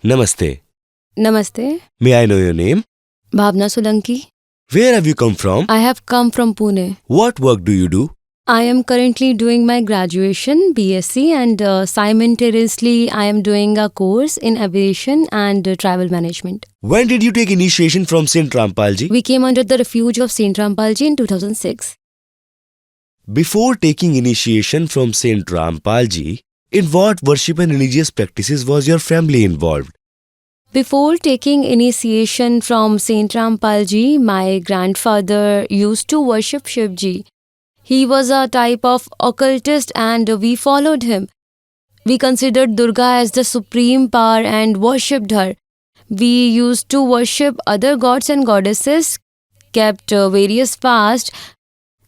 Namaste. Namaste. May I know your name? Bhavna Solanki. Where have you come from? I have come from Pune. What work do you do? I am currently doing my graduation, BSc, and simultaneously I am doing a course in aviation and travel management. When did you take initiation from Saint Rampalji? We came under the refuge of Saint Rampalji in 2006. Before taking initiation from Saint Rampalji, in what worship and religious practices was your family involved? Before taking initiation from Saint Rampalji, my grandfather used to worship Shivji. He was a type of occultist and we followed him. We considered Durga as the supreme power and worshipped her. We used to worship other gods and goddesses, kept various fasts.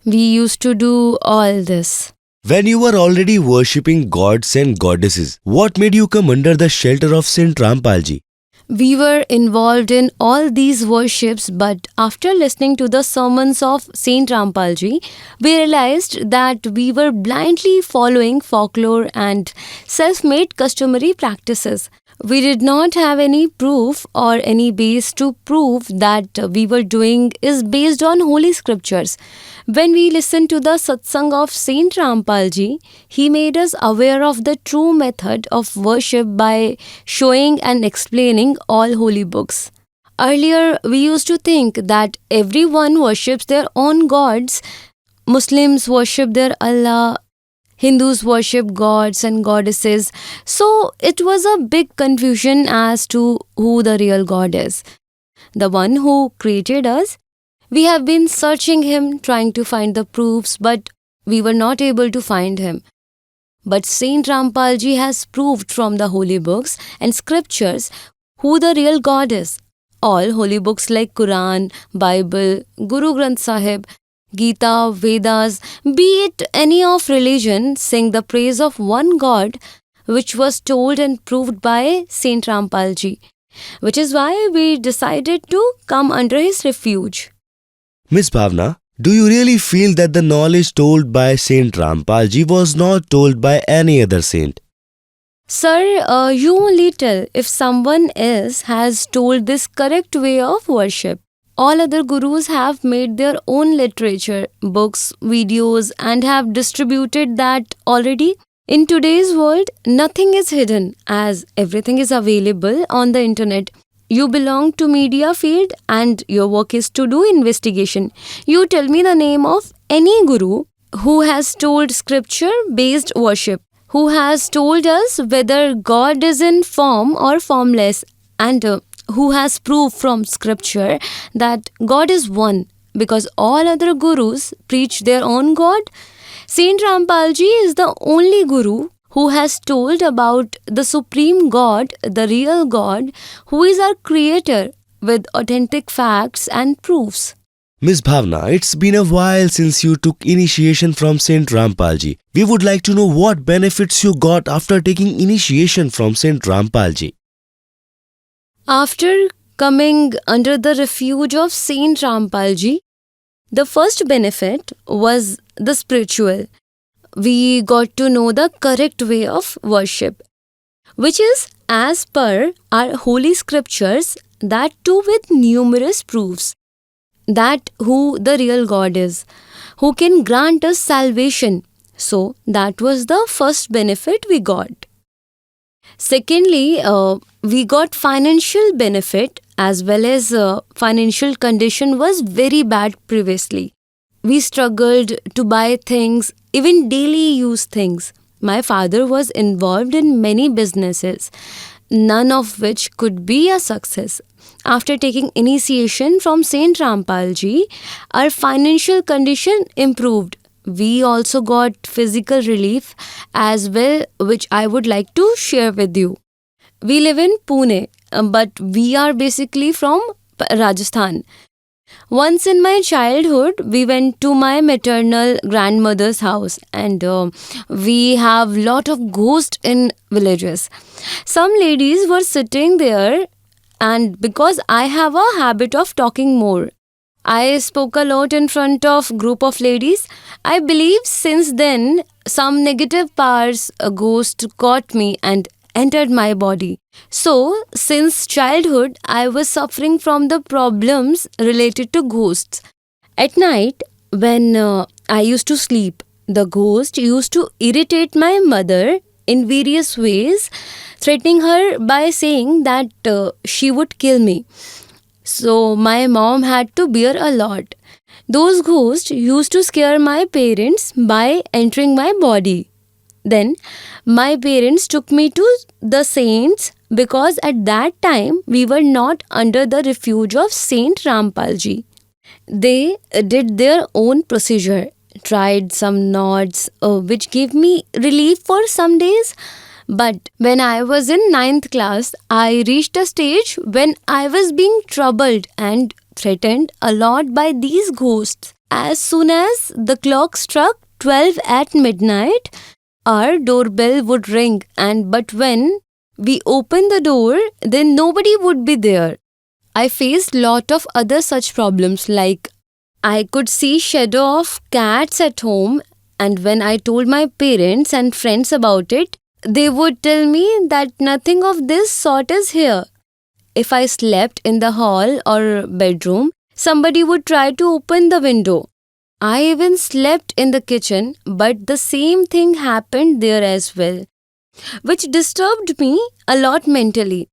We used to do all this. When you were already worshipping gods and goddesses, what made you come under the shelter of Saint Rampalji? We were involved in all these worships, but after listening to the sermons of Saint Rampalji, we realized that we were blindly following folklore and self-made customary practices. We did not have any proof or any base to prove that we were doing is based on holy scriptures. When we listened to the satsang of Saint Rampalji, he made us aware of the true method of worship by showing and explaining all holy books. Earlier, we used to think that everyone worships their own gods. Muslims worship their Allah, Hindus worship gods and goddesses. So it was a big confusion as to who the real God is. The one who created us. We have been searching him, trying to find the proofs, but we were not able to find him. But Saint Rampalji has proved from the holy books and scriptures who the real God is. All holy books like Quran, Bible, Guru Granth Sahib, Gita, Vedas, be it any of religion, sing the praise of one God, which was told and proved by Saint Rampalji, which is why we decided to come under his refuge. Miss Bhavna, do you really feel that the knowledge told by Saint Rampalji was not told by any other saint? Sir, you only tell if someone else has told this correct way of worship. All other gurus have made their own literature, books, videos, and have distributed that already. In today's world, nothing is hidden as everything is available on the internet. You belong to media field and your work is to do investigation. You tell me the name of any guru who has told scripture-based worship, who has told us whether God is in form or formless, and who has proof from scripture that God is one, because all other gurus preach their own God. Saint Rampalji is the only guru who has told about the supreme God, the real God, who is our creator with authentic facts and proofs. Miss Bhavna, it's been a while since you took initiation from Saint Rampalji. We would like to know what benefits you got after taking initiation from Saint Rampalji. After coming under the refuge of Saint Rampalji, the first benefit was the spiritual. We got to know the correct way of worship, which is as per our holy scriptures, that too with numerous proofs, that who the real God is, who can grant us salvation. So that was the first benefit we got. Secondly, we got financial benefit as well as financial condition was very bad previously. We struggled to buy things, even daily use things. My father was involved in many businesses, none of which could be a success. After taking initiation from Saint Rampalji, our financial condition improved. We also got physical relief as well, which I would like to share with you. We live in Pune, but we are basically from Rajasthan. Once in my childhood, we went to my maternal grandmother's house and we have lot of ghosts in villages. Some ladies were sitting there and because I have a habit of talking more, I spoke a lot in front of group of ladies. I believe since then some negative powers, a ghost caught me and entered my body. So, since childhood, I was suffering from the problems related to ghosts. At night, when I used to sleep, the ghost used to irritate my mother in various ways, threatening her by saying that she would kill me. So, my mom had to bear a lot. Those ghosts used to scare my parents by entering my body. Then, my parents took me to the saints because at that time we were not under the refuge of Saint Rampalji. They did their own procedure, tried some knots, which gave me relief for some days. But when I was in ninth class, I reached a stage when I was being troubled and threatened a lot by these ghosts. As soon as the clock struck 12 at midnight, our doorbell would ring, and but when we opened the door, then nobody would be there. I faced lot of other such problems, like I could see shadow of cats at home, and when I told my parents and friends about it, they would tell me that nothing of this sort is here. If I slept in the hall or bedroom, somebody would try to open the window. I even slept in the kitchen, but the same thing happened there as well, which disturbed me a lot mentally.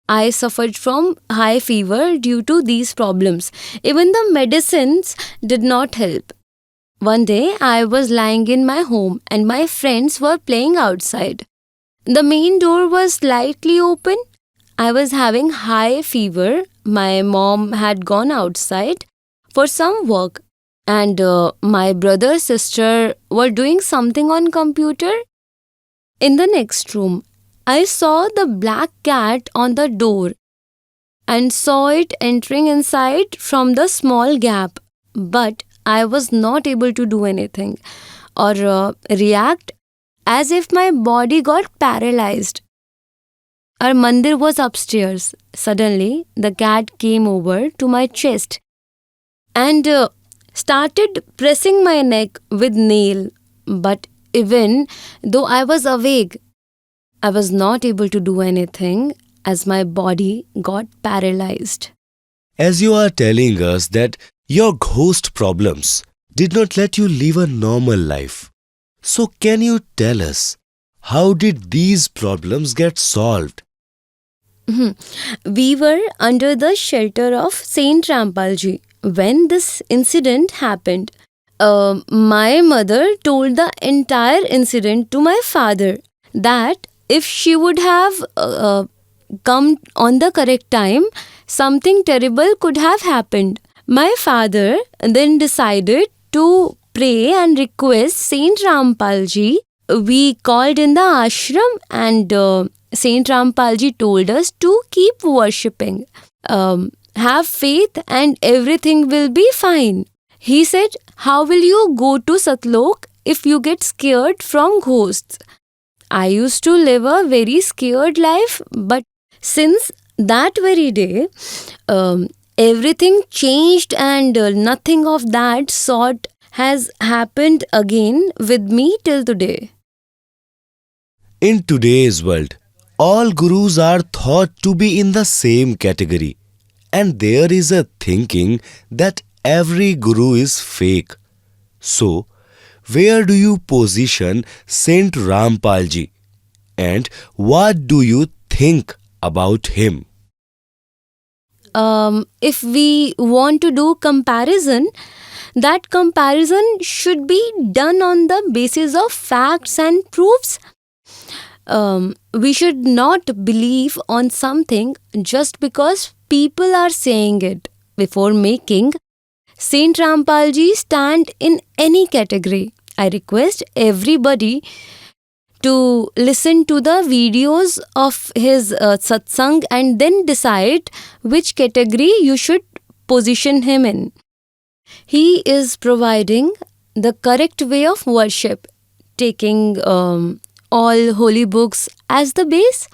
I suffered from high fever due to these problems. Even the medicines did not help. One day, I was lying in my home and my friends were playing outside. The main door was slightly open. I was having high fever. My mom had gone outside for some work, and my brother sister were doing something on computer. In the next room, I saw the black cat on the door and saw it entering inside from the small gap, but I was not able to do anything or react, as if my body got paralyzed. Our mandir was upstairs. Suddenly, the cat came over to my chest and started pressing my neck with nail. But even though I was awake, I was not able to do anything as my body got paralyzed. As you are telling us that your ghost problems did not let you live a normal life, so can you tell us how did these problems get solved? We were under the shelter of Saint Rampalji when this incident happened. My mother told the entire incident to my father, that if she would have come on the correct time, something terrible could have happened. My father then decided to pray and request Saint Rampalji. We called in the ashram, and Saint Rampalji told us to keep worshipping. Have faith and everything will be fine. He said, how will you go to Satlok if you get scared from ghosts? I used to live a very scared life, but since that very day, everything changed, and nothing of that sort has happened again with me till today. In today's world, all gurus are thought to be in the same category, and there is a thinking that every guru is fake. So, where do you position Saint Rampalji, and what do you think about him? If we want to do comparison, that comparison should be done on the basis of facts and proofs. We should not believe on something just because people are saying it. Before making Saint Rampalji stand in any category, I request everybody to listen to the videos of his satsang and then decide which category you should position him in. He is providing the correct way of worship, taking all holy books as the base.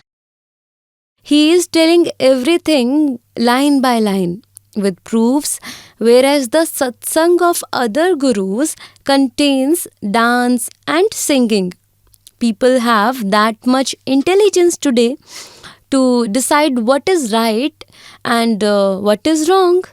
He is telling everything line by line with proofs, whereas the satsang of other gurus contains dance and singing. people have that much intelligence today to decide what is right and what is wrong.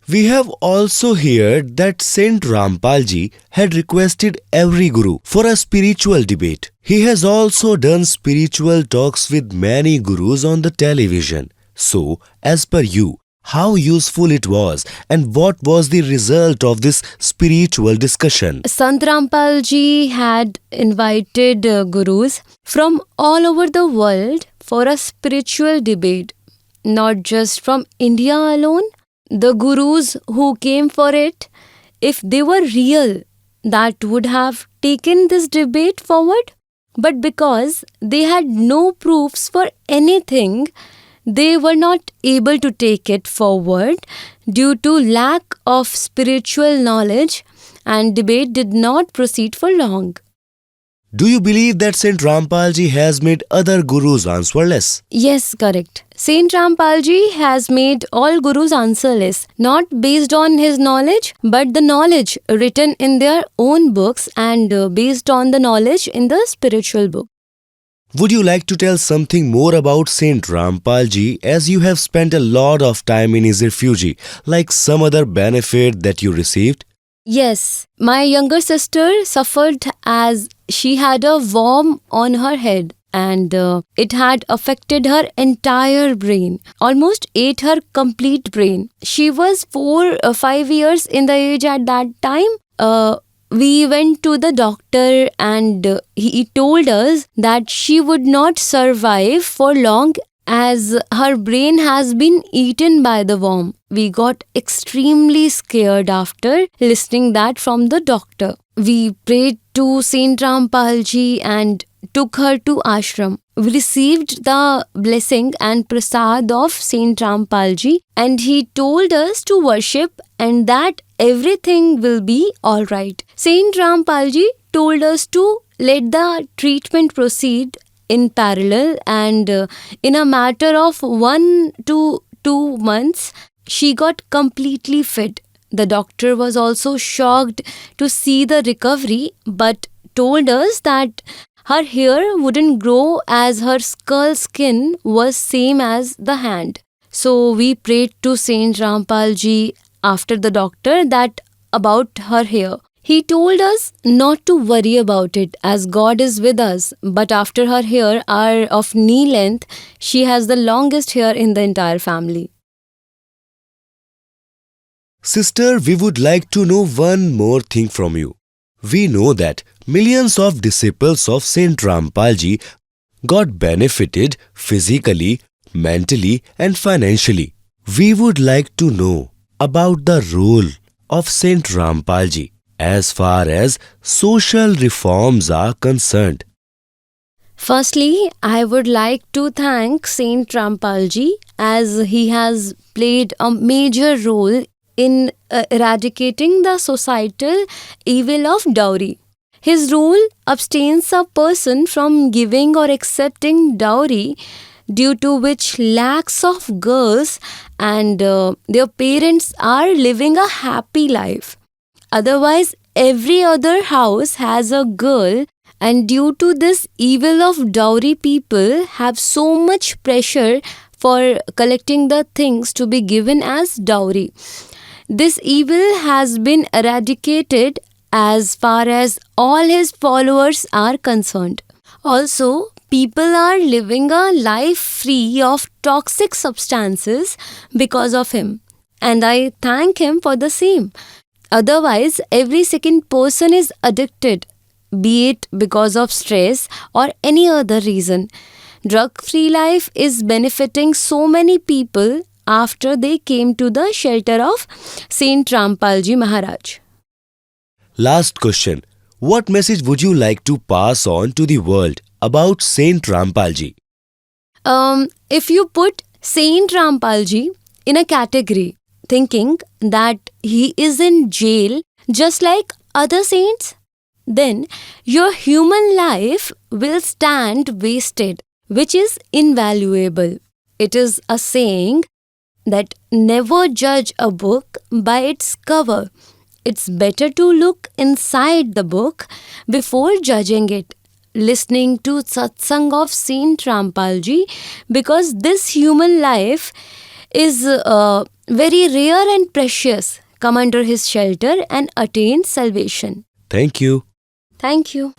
We have also heard that Saint Rampalji had requested every guru for a spiritual debate. He has also done spiritual talks with many gurus on the television. So, as per you, how useful it was and what was the result of this spiritual discussion? Sant Rampal ji had invited gurus from all over the world for a spiritual debate, not just from India alone. The gurus who came for it, if they were real, that would have taken this debate forward. But because they had no proofs for anything, they were not able to take it forward due to lack of spiritual knowledge, and debate did not proceed for long. Do you believe that Saint Rampalji has made other gurus answerless? Yes, correct. Saint Rampal ji has made all gurus answerless, not based on his knowledge, but the knowledge written in their own books and based on the knowledge in the spiritual book. Would you like to tell something more about Saint Rampalji as you have spent a lot of time in his refugee, like some other benefit that you received? Yes, my younger sister suffered as she had a worm on her head and it had affected her entire brain, almost ate her complete brain. She was 5 years in the age at that time. We went to the doctor and he told us that she would not survive for long as her brain has been eaten by the worm. We got extremely scared after listening that from the doctor. We prayed to Saint Rampal ji and took her to ashram. We received the blessing and prasad of Saint Rampal ji and he told us to worship and that everything will be alright. Saint Rampal ji told us to let the treatment proceed in parallel and in a matter of 1 to 2 months, she got completely fit. The doctor was also shocked to see the recovery but told us that her hair wouldn't grow as her skull skin was same as the hand. So we prayed to Saint Rampal ji after the doctor that about her hair. He told us not to worry about it as God is with us. But after her hair are of knee length, she has the longest hair in the entire family. Sister, we would like to know one more thing from you. We know that millions of disciples of Saint Rampalji got benefited physically, mentally and financially. We would like to know about the role of Saint Rampalji as far as social reforms are concerned. Firstly, I would like to thank Saint Rampal ji as he has played a major role in eradicating the societal evil of dowry. His rule abstains a person from giving or accepting dowry, due to which lakhs of girls and their parents are living a happy life. Otherwise, every other house has a girl, and due to this evil of dowry, people have so much pressure for collecting the things to be given as dowry. This evil has been eradicated as far as all his followers are concerned. Also, people are living a life free of toxic substances because of him, and I thank him for the same. Otherwise, every second person is addicted, be it because of stress or any other reason. Drug-free life is benefiting so many people after they came to the shelter of Saint Rampalji Maharaj. Last question. What message would you like to pass on to the world about Saint Rampalji? If you put Saint Rampalji in a category, thinking that he is in jail just like other saints, then your human life will stand wasted, which is invaluable. It is a saying that never judge a book by its cover. it's better to look inside the book before judging it. Listening to Satsang of Saint Rampalji, because this human life is very rare and precious. Come under his shelter and attain salvation. Thank you. Thank you.